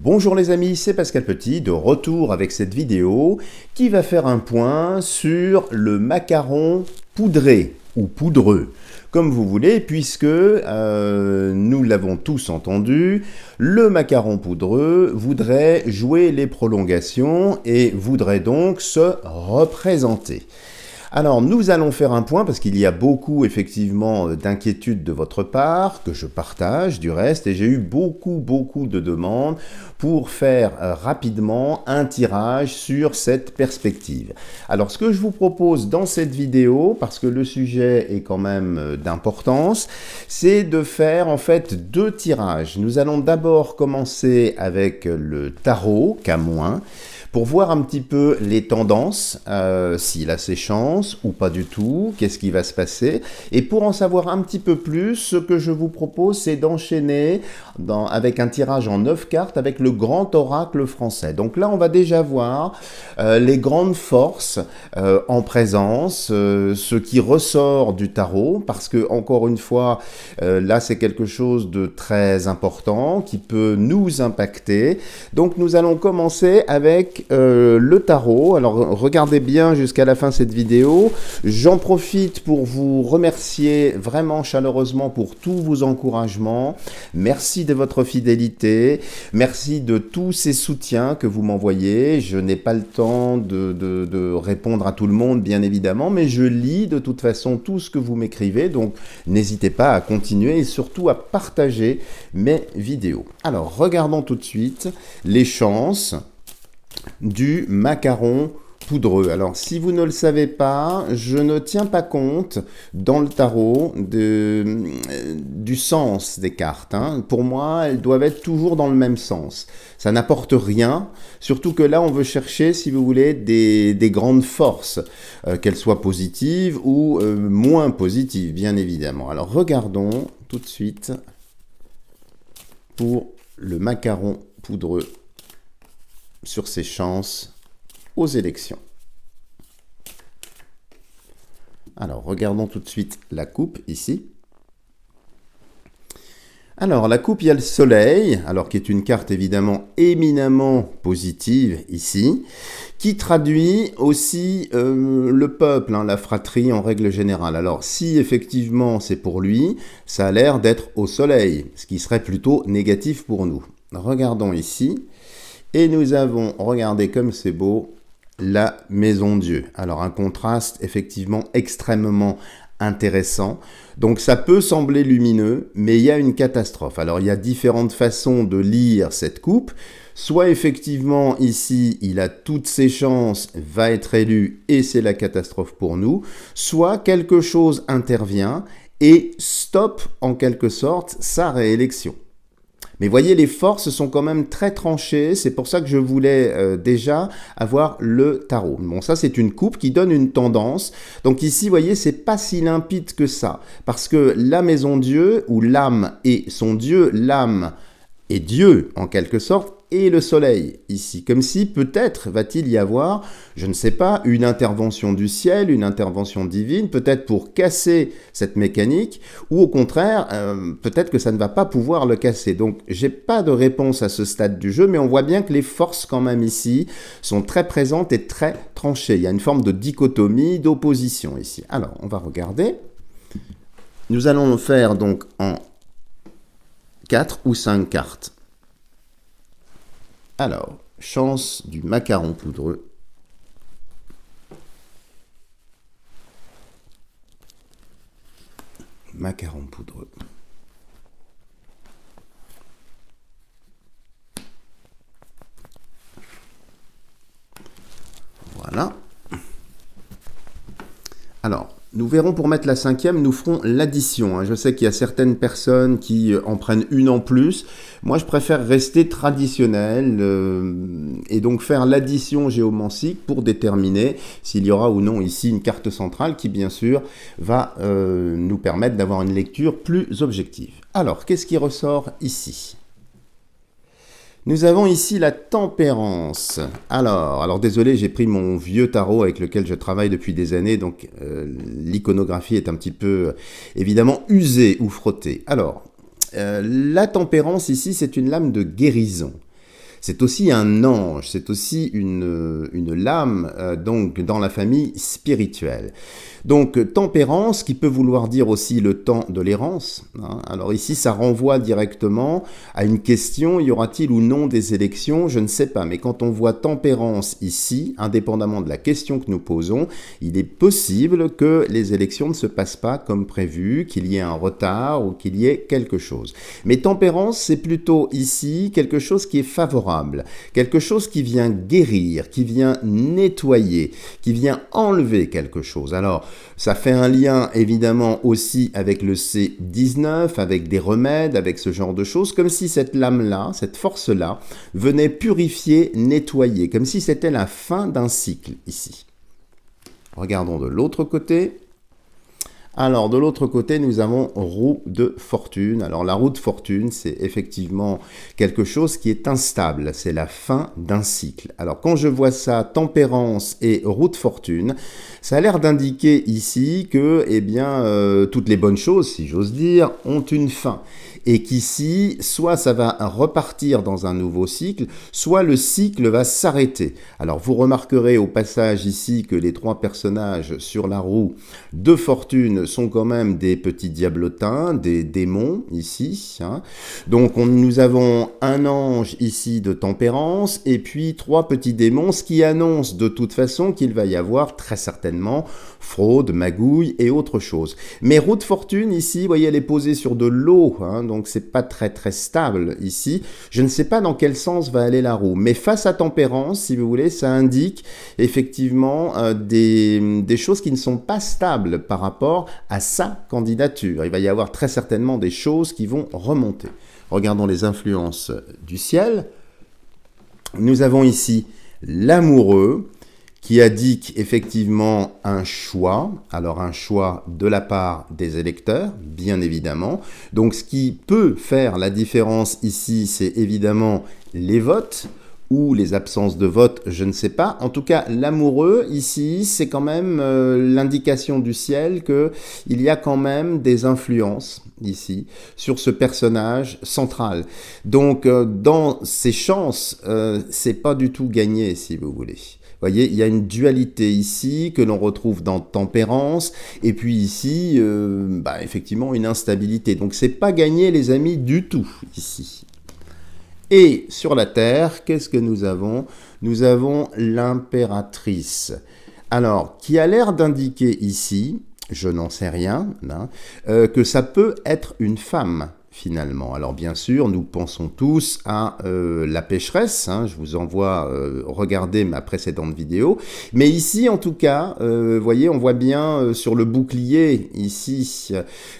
Bonjour les amis, c'est Pascal Petit, de retour avec cette vidéo qui va faire un point sur le macaron poudré ou poudreux, comme vous voulez, puisque nous l'avons tous entendu, le macaron poudreux voudrait jouer les prolongations et voudrait donc se représenter. Alors, nous allons faire un point parce qu'il y a beaucoup, effectivement, d'inquiétudes de votre part, que je partage du reste, et j'ai eu beaucoup de demandes pour faire rapidement un tirage sur cette perspective. Alors, ce que je vous propose dans cette vidéo, parce que le sujet est quand même d'importance, c'est de faire en fait deux tirages. Nous allons d'abord commencer avec le tarot, K-, pour voir un petit peu les tendances, s'il a ses chances ou pas du tout, qu'est-ce qui va se passer. Et pour en savoir un petit peu plus, ce que je vous propose, c'est d'enchaîner avec un tirage en 9 cartes avec le grand oracle français. Donc là, on va déjà voir les grandes forces en présence, ce qui ressort du tarot, parce que, encore une fois, là, c'est quelque chose de très important qui peut nous impacter. Donc, nous allons commencer avec le tarot. Alors regardez bien jusqu'à la fin de cette vidéo. J'en profite pour vous remercier vraiment chaleureusement pour tous vos encouragements. Merci de votre fidélité. Merci de tous ces soutiens que vous m'envoyez. Je n'ai pas le temps de répondre à tout le monde, bien évidemment, mais je lis de toute façon tout ce que vous m'écrivez. Donc n'hésitez pas à continuer et surtout à partager mes vidéos. Alors regardons tout de suite les chances du macaron poudreux. Alors, si vous ne le savez pas, je ne tiens pas compte dans le tarot du sens des cartes. Pour moi, elles doivent être toujours dans le même sens. Ça n'apporte rien, surtout que là, on veut chercher, si vous voulez, des grandes forces, qu'elles soient positives ou moins positives, bien évidemment. Alors, regardons tout de suite pour le macaron poudreux sur ses chances aux élections. Alors, regardons tout de suite la coupe ici. Alors, la coupe, il y a le soleil, alors qui est une carte évidemment éminemment positive ici, qui traduit aussi le peuple, la fratrie en règle générale. Alors, si effectivement c'est pour lui, ça a l'air d'être au soleil, ce qui serait plutôt négatif pour nous. Regardons ici. Et nous avons, regardez comme c'est beau, la Maison Dieu. Alors un contraste effectivement extrêmement intéressant. Donc ça peut sembler lumineux, mais il y a une catastrophe. Alors il y a différentes façons de lire cette coupe. Soit effectivement ici, il a toutes ses chances, va être élu et c'est la catastrophe pour nous. Soit quelque chose intervient et stoppe en quelque sorte sa réélection. Mais voyez, les forces sont quand même très tranchées, c'est pour ça que je voulais déjà avoir le tarot. Bon, ça c'est une coupe qui donne une tendance. Donc ici, vous voyez, c'est pas si limpide que ça. Parce que la Maison Dieu, ou l'âme et son Dieu, l'âme est Dieu en quelque sorte, et le soleil ici. Comme si peut-être va-t-il y avoir, je ne sais pas, une intervention du ciel, une intervention divine, peut-être pour casser cette mécanique, ou au contraire, peut-être que ça ne va pas pouvoir le casser. Donc, j'ai pas de réponse à ce stade du jeu, mais on voit bien que les forces quand même ici sont très présentes et très tranchées. Il y a une forme de dichotomie, d'opposition ici. Alors, on va regarder. Nous allons le faire donc en 4 ou 5 cartes. Alors, chance du macaron poudreux. Macaron poudreux. Voilà. Alors, nous verrons pour mettre la cinquième, nous ferons l'addition. Je sais qu'il y a certaines personnes qui en prennent une en plus. Moi, je préfère rester traditionnel et donc faire l'addition géomancique pour déterminer s'il y aura ou non ici une carte centrale qui, bien sûr, va nous permettre d'avoir une lecture plus objective. Alors, qu'est-ce qui ressort ici ? Nous avons ici la tempérance. Alors désolé, j'ai pris mon vieux tarot avec lequel je travaille depuis des années, donc l'iconographie est un petit peu évidemment usée ou frottée. Alors, la tempérance ici, c'est une lame de guérison. c'est aussi un ange, c'est aussi une lame donc dans la famille spirituelle. Donc tempérance qui peut vouloir dire aussi le temps de l'errance. Hein. Alors ici ça renvoie directement à une question, y aura-t-il ou non des élections? Je ne sais pas, mais quand on voit tempérance ici, indépendamment de la question que nous posons, il est possible que les élections ne se passent pas comme prévu, qu'il y ait un retard ou qu'il y ait quelque chose. Mais tempérance, c'est plutôt ici quelque chose qui est favorable, quelque chose qui vient guérir, qui vient nettoyer, qui vient enlever quelque chose. Alors, ça fait un lien évidemment aussi avec le C19, avec des remèdes, avec ce genre de choses, comme si cette lame-là, cette force-là, venait purifier, nettoyer, comme si c'était la fin d'un cycle ici. Regardons de l'autre côté. Alors, de l'autre côté, nous avons roue de fortune. Alors, la roue de fortune, c'est effectivement quelque chose qui est instable. C'est la fin d'un cycle. Alors, quand je vois ça, tempérance et roue de fortune, ça a l'air d'indiquer ici que, eh bien, toutes les bonnes choses, si j'ose dire, ont une fin. Et qu'ici, soit ça va repartir dans un nouveau cycle, soit le cycle va s'arrêter. Alors, vous remarquerez au passage ici que les trois personnages sur la roue de fortune sont quand même des petits diablotins, des démons ici. Hein. Donc, nous avons un ange ici de tempérance et puis trois petits démons, ce qui annonce de toute façon qu'il va y avoir très certainement fraude, magouille et autre chose. Mais roue de fortune ici, vous voyez, elle est posée sur de l'eau, hein, donc c'est pas très stable ici. Je ne sais pas dans quel sens va aller la roue, mais face à tempérance, si vous voulez, ça indique effectivement des choses qui ne sont pas stables par rapport à sa candidature. Il va y avoir très certainement des choses qui vont remonter. Regardons les influences du ciel. Nous avons ici l'amoureux, qui indique effectivement un choix, alors un choix de la part des électeurs, bien évidemment. Donc ce qui peut faire la différence ici, c'est évidemment les votes, ou les absences de vote, je ne sais pas. En tout cas, l'amoureux, ici, c'est quand même l'indication du ciel qu'il y a quand même des influences, ici, sur ce personnage central. Donc, dans ses chances, c'est pas du tout gagné, si vous voulez. Vous voyez, il y a une dualité ici que l'on retrouve dans tempérance, et puis ici, effectivement, une instabilité. Donc, c'est pas gagné, les amis, du tout, ici. Et sur la Terre, qu'est-ce que nous avons? Nous avons l'impératrice. Alors, qui a l'air d'indiquer ici, je n'en sais rien, hein, que ça peut être une femme, finalement. Alors bien sûr, nous pensons tous à la pécheresse, hein, je vous envoie regarder ma précédente vidéo, mais ici en tout cas, voyez, on voit bien sur le bouclier ici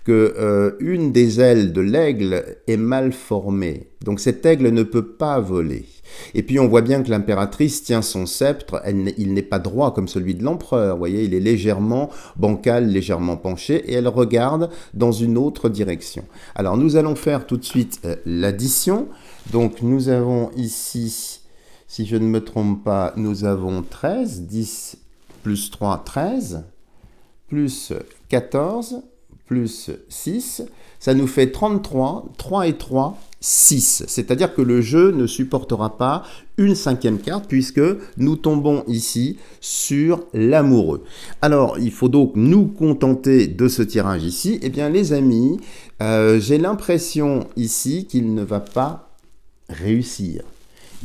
que une des ailes de l'aigle est mal formée, donc cet aigle ne peut pas voler. Et puis on voit bien que l'impératrice tient son sceptre, il n'est pas droit comme celui de l'empereur, vous voyez, il est légèrement bancal, légèrement penché, et elle regarde dans une autre direction. Alors nous allons faire tout de suite l'addition. Donc nous avons ici, si je ne me trompe pas, nous avons 13, 10 plus 3, 13, plus 14, plus 6, ça nous fait 33, 3 et 3, 6. C'est-à-dire que le jeu ne supportera pas une cinquième carte puisque nous tombons ici sur l'amoureux. Alors, il faut donc nous contenter de ce tirage ici. Eh bien, les amis, j'ai l'impression ici qu'il ne va pas réussir.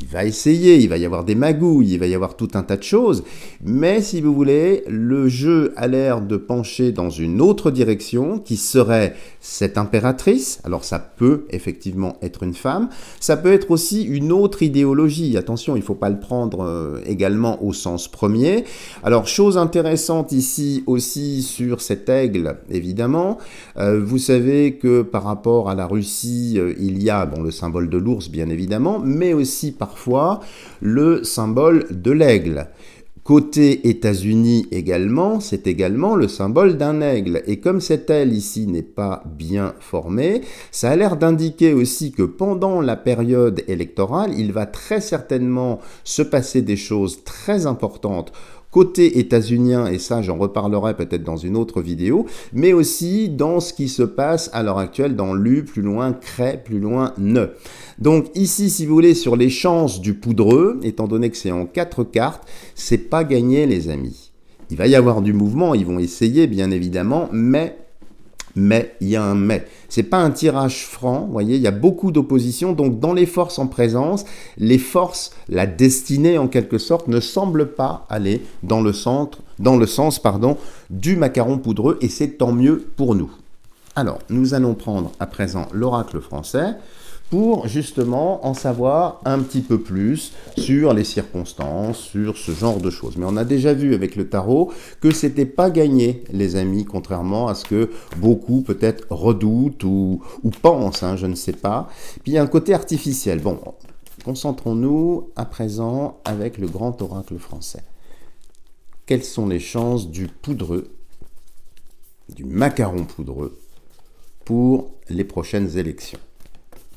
Il va essayer, il va y avoir des magouilles, il va y avoir tout un tas de choses, mais si vous voulez, le jeu a l'air de pencher dans une autre direction qui serait cette impératrice. Alors ça peut effectivement être une femme, ça peut être aussi une autre idéologie. Attention, il ne faut pas le prendre également au sens premier. Alors chose intéressante ici aussi sur cet aigle, évidemment, vous savez que par rapport à la Russie, il y a le symbole de l'ours bien évidemment, mais aussi parfois le symbole de l'aigle. Côté États-Unis également, c'est également le symbole d'un aigle. Et comme cette aile ici n'est pas bien formée, ça a l'air d'indiquer aussi que pendant la période électorale, il va très certainement se passer des choses très importantes côté états-unien, et ça j'en reparlerai peut-être dans une autre vidéo, mais aussi dans ce qui se passe à l'heure actuelle dans l'U, plus loin CRE, plus loin NE. Donc ici, si vous voulez, sur les chances du poudreux, étant donné que c'est en 4 cartes, c'est pas gagné les amis. Il va y avoir du mouvement, ils vont essayer bien évidemment, mais il y a un mais. C'est pas un tirage franc, vous voyez, il y a beaucoup d'opposition, donc dans les forces en présence, les forces, la destinée en quelque sorte, ne semble pas aller dans le sens, du macaron poudreux, et c'est tant mieux pour nous. Alors, nous allons prendre à présent l'oracle français, pour justement en savoir un petit peu plus sur les circonstances, sur ce genre de choses. Mais on a déjà vu avec le tarot que c'était pas gagné, les amis, contrairement à ce que beaucoup peut-être redoutent ou pensent, hein, je ne sais pas. Puis il y a un côté artificiel. Bon, concentrons-nous à présent avec le grand oracle français. Quelles sont les chances du poudreux, du macaron poudreux, pour les prochaines élections?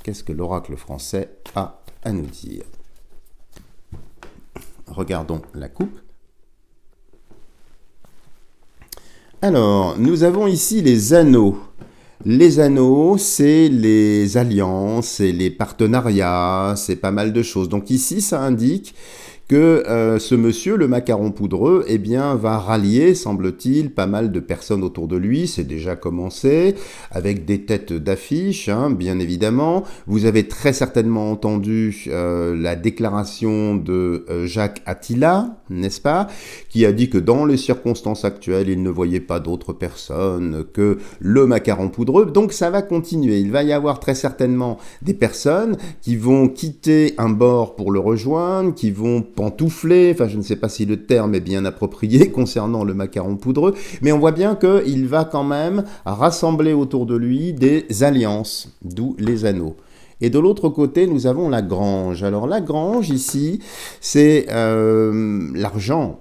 Qu'est-ce que l'oracle français a à nous dire? Regardons la coupe. Alors, nous avons ici les anneaux. Les anneaux, c'est les alliances, c'est les partenariats, c'est pas mal de choses. Donc ici, ça indique que ce monsieur, le macaron poudreux, eh bien, va rallier, semble-t-il, pas mal de personnes autour de lui. C'est déjà commencé, avec des têtes d'affiche, hein, bien évidemment. Vous avez très certainement entendu la déclaration de Jacques Attila, n'est-ce pas, qui a dit que dans les circonstances actuelles, il ne voyait pas d'autres personnes que le macaron poudreux. Donc ça va continuer. Il va y avoir très certainement des personnes qui vont quitter un bord pour le rejoindre, qui vont pantoufler, enfin je ne sais pas si le terme est bien approprié concernant le macaron poudreux, mais on voit bien qu'il va quand même rassembler autour de lui des alliances, d'où les anneaux. Et de l'autre côté, nous avons la grange. Alors la grange ici, c'est l'argent.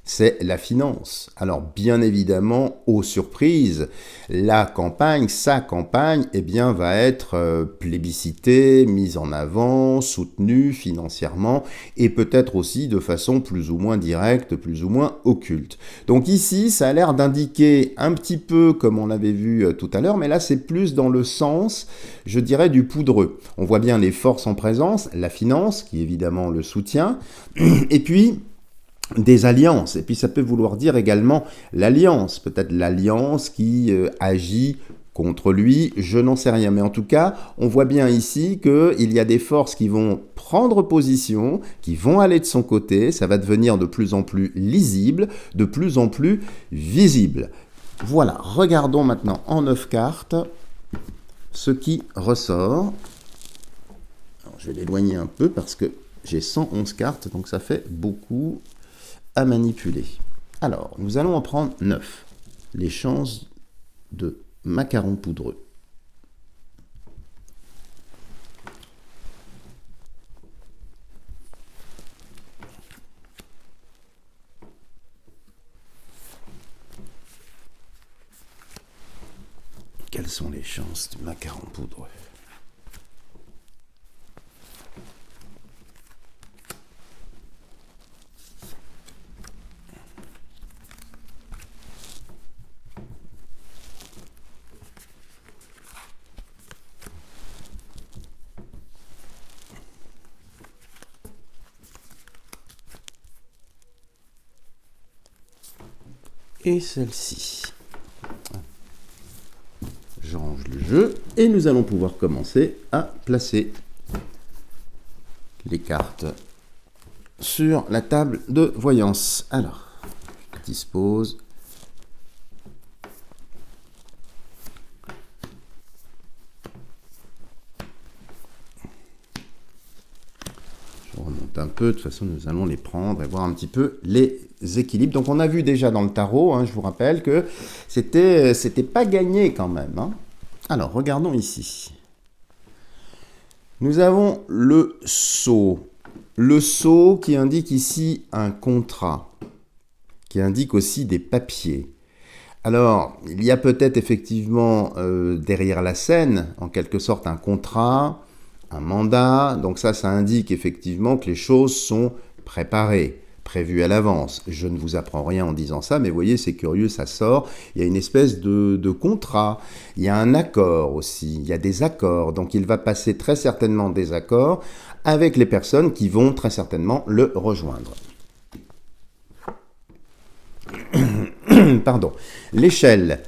C'est la finance. Alors bien évidemment, aux surprises, la campagne, sa campagne, eh bien, va être plébiscitée, mise en avant, soutenue financièrement et peut-être aussi de façon plus ou moins directe, plus ou moins occulte. Donc ici, ça a l'air d'indiquer un petit peu comme on l'avait vu tout à l'heure, mais là c'est plus dans le sens, je dirais, du poudreux. On voit bien les forces en présence, la finance qui évidemment le soutient, et puis des alliances, et puis ça peut vouloir dire également l'alliance, peut-être l'alliance qui agit contre lui, je n'en sais rien, mais en tout cas, on voit bien ici qu'il y a des forces qui vont prendre position, qui vont aller de son côté, ça va devenir de plus en plus lisible, de plus en plus visible. Voilà, regardons maintenant en 9 cartes ce qui ressort. Alors, je vais l'éloigner un peu parce que j'ai 111 cartes, donc ça fait beaucoup à manipuler. Alors, nous allons en prendre 9. Les chances de macaron poudreux. Quelles sont les chances du macaron poudreux? Et celle-ci. Je range le jeu et nous allons pouvoir commencer à placer les cartes sur la table de voyance. Alors, je dispose. Je remonte un peu, de toute façon nous allons les prendre et voir un petit peu les équilibres. Donc on a vu déjà dans le tarot, hein, je vous rappelle que c'était pas gagné quand même. Hein. Alors regardons ici. Nous avons le sceau. Le sceau qui indique ici un contrat, qui indique aussi des papiers. Alors, il y a peut-être effectivement derrière la scène, en quelque sorte, un contrat, un mandat. Donc ça indique effectivement que les choses sont préparées. prévu à l'avance. Je ne vous apprends rien en disant ça, mais vous voyez, c'est curieux, ça sort. Il y a une espèce de contrat, il y a un accord aussi, il y a des accords. Donc il va passer très certainement des accords avec les personnes qui vont très certainement le rejoindre. Pardon. L'échelle.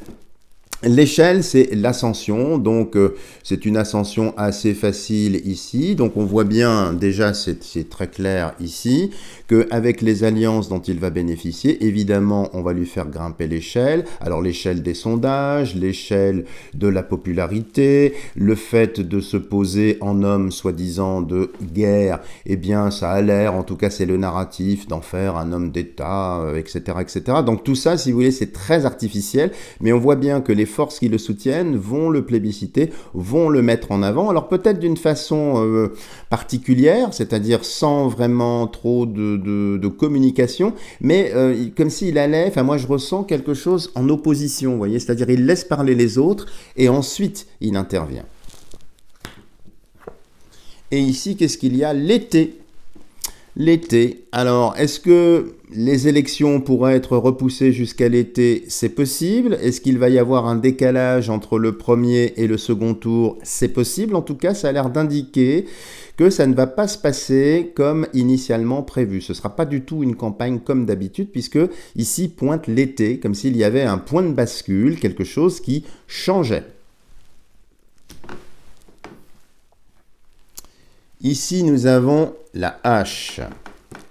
L'échelle, c'est l'ascension, donc c'est une ascension assez facile ici. Donc on voit bien, déjà c'est très clair ici, qu'avec les alliances dont il va bénéficier, évidemment on va lui faire grimper l'échelle. Alors l'échelle des sondages, l'échelle de la popularité, le fait de se poser en homme soi-disant de guerre, eh bien ça a l'air, en tout cas c'est le narratif, d'en faire un homme d'État, etc., etc. Donc tout ça, si vous voulez, c'est très artificiel, mais on voit bien que les forces qui le soutiennent vont le plébisciter, vont le mettre en avant, alors peut-être d'une façon particulière, c'est-à-dire sans vraiment trop de communication, mais comme s'il allait, enfin moi je ressens quelque chose en opposition, vous voyez, c'est-à-dire il laisse parler les autres et ensuite il intervient. Et ici, qu'est-ce qu'il y a? L'été. L'été. Alors, est-ce que les élections pourraient être repoussées jusqu'à l'été? C'est possible. Est-ce qu'il va y avoir un décalage entre le premier et le second tour? C'est possible. En tout cas, ça a l'air d'indiquer que ça ne va pas se passer comme initialement prévu. Ce ne sera pas du tout une campagne comme d'habitude, puisque ici pointe l'été, comme s'il y avait un point de bascule, quelque chose qui changeait. Ici, nous avons la hache.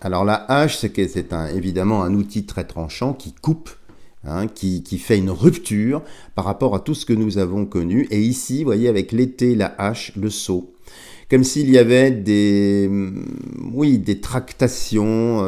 Alors la hache, c'est évidemment un outil très tranchant qui coupe, hein, qui fait une rupture par rapport à tout ce que nous avons connu. Et ici, vous voyez, avec l'été, la hache, le seau. Comme s'il y avait des tractations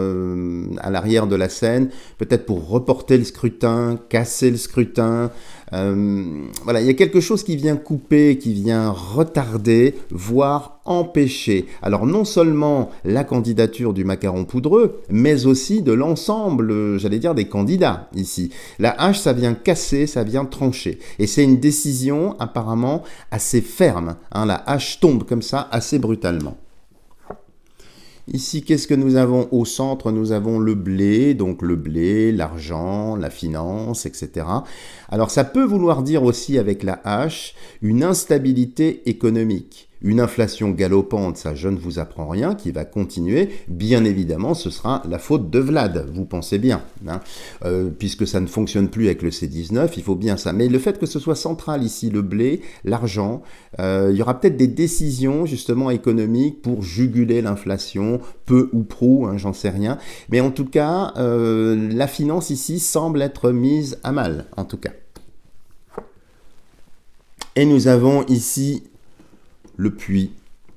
à l'arrière de la scène, peut-être pour reporter le scrutin, casser le scrutin. Voilà, il y a quelque chose qui vient couper, qui vient retarder, voire empêcher. Alors non seulement la candidature du macaron poudreux, mais aussi de l'ensemble, j'allais dire, des candidats ici. La hache, ça vient casser, ça vient trancher. Et c'est une décision apparemment assez ferme, hein. La hache tombe comme ça, assez brutalement. Ici, qu'est-ce que nous avons au centre? Nous avons le blé, donc le blé, l'argent, la finance, etc. Alors ça peut vouloir dire aussi avec la hache une instabilité économique. Une inflation galopante, ça je ne vous apprends rien, qui va continuer. Bien évidemment, ce sera la faute de Vlad, vous pensez bien. Hein. Puisque ça ne fonctionne plus avec le C19, il faut bien ça. Mais le fait que ce soit central ici, le blé, l'argent, il y aura peut-être des décisions justement économiques pour juguler l'inflation, peu ou prou, hein, j'en sais rien. Mais en tout cas, la finance ici semble être mise à mal, en tout cas. Et nous avons ici le puits.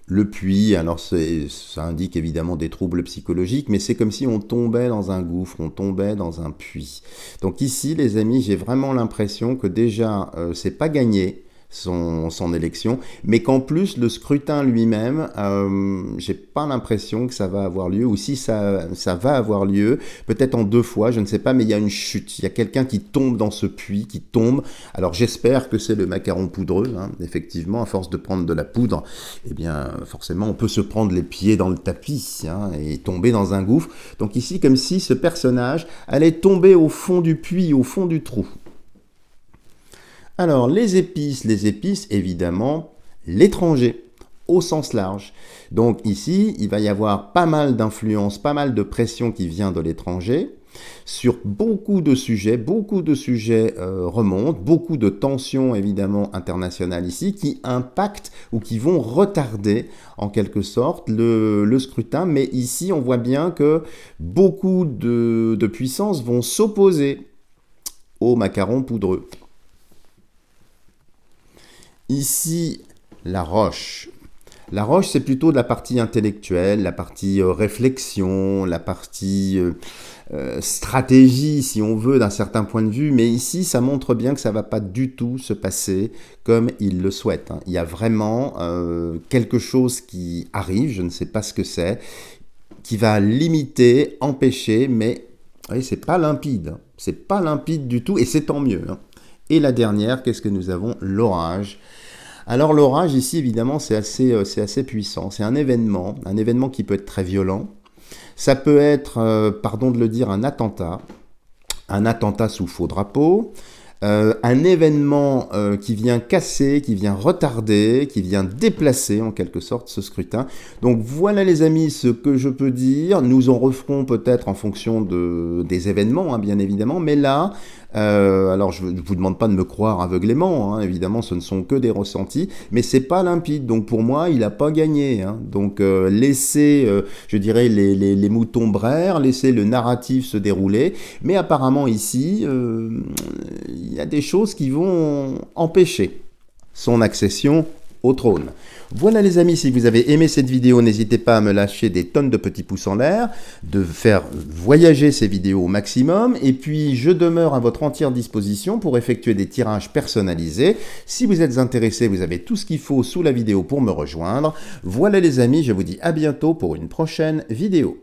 Le puits, alors ça indique évidemment des troubles psychologiques, mais c'est comme si on tombait dans un gouffre, on tombait dans un puits. Donc ici, les amis, j'ai vraiment l'impression que déjà, c'est pas gagné, son élection, mais qu'en plus le scrutin lui-même, j'ai pas l'impression que ça va avoir lieu, ou si ça va avoir lieu, peut-être en 2 fois, je ne sais pas, mais il y a une chute, il y a quelqu'un qui tombe dans ce puits, qui tombe. Alors j'espère que c'est le macaron poudreux, hein. Effectivement, à force de prendre de la poudre, eh bien forcément on peut se prendre les pieds dans le tapis, hein, et tomber dans un gouffre. Donc ici, comme si ce personnage allait tomber au fond du puits, au fond du trou. Alors, les épices, évidemment, l'étranger, au sens large. Donc ici, il va y avoir pas mal d'influence, pas mal de pression qui vient de l'étranger, sur beaucoup de sujets remontent, beaucoup de tensions, évidemment, internationales ici, qui impactent ou qui vont retarder, en quelque sorte, le scrutin. Mais ici, on voit bien que beaucoup de puissances vont s'opposer au macaron poudreux. Ici, la roche. La roche, c'est plutôt de la partie intellectuelle, la partie réflexion, la partie stratégie, si on veut, d'un certain point de vue. Mais ici, ça montre bien que ça ne va pas du tout se passer comme il le souhaite, hein. Il y a vraiment quelque chose qui arrive, je ne sais pas ce que c'est, qui va limiter, empêcher, mais oui, c'est pas limpide. C'est pas limpide du tout, et c'est tant mieux, hein. Et la dernière, qu'est-ce que nous avons? L'orage. Alors l'orage ici, évidemment, c'est assez puissant. C'est un événement qui peut être très violent. Ça peut être, pardon de le dire, un attentat sous faux drapeau, un événement qui vient casser, qui vient retarder, qui vient déplacer en quelque sorte ce scrutin. Donc voilà les amis ce que je peux dire. Nous en referons peut-être en fonction des événements, hein, bien évidemment, mais là, alors je ne vous demande pas de me croire aveuglément, hein, évidemment ce ne sont que des ressentis, mais c'est pas limpide, donc pour moi il n'a pas gagné, hein. Donc laissez, je dirais, les moutons braire, laissez le narratif se dérouler, mais apparemment ici, il y a des choses qui vont empêcher son accession au trône. Voilà les amis, si vous avez aimé cette vidéo, n'hésitez pas à me lâcher des tonnes de petits pouces en l'air, de faire voyager ces vidéos au maximum, et puis je demeure à votre entière disposition pour effectuer des tirages personnalisés. Si vous êtes intéressé, vous avez tout ce qu'il faut sous la vidéo pour me rejoindre. Voilà les amis, je vous dis à bientôt pour une prochaine vidéo.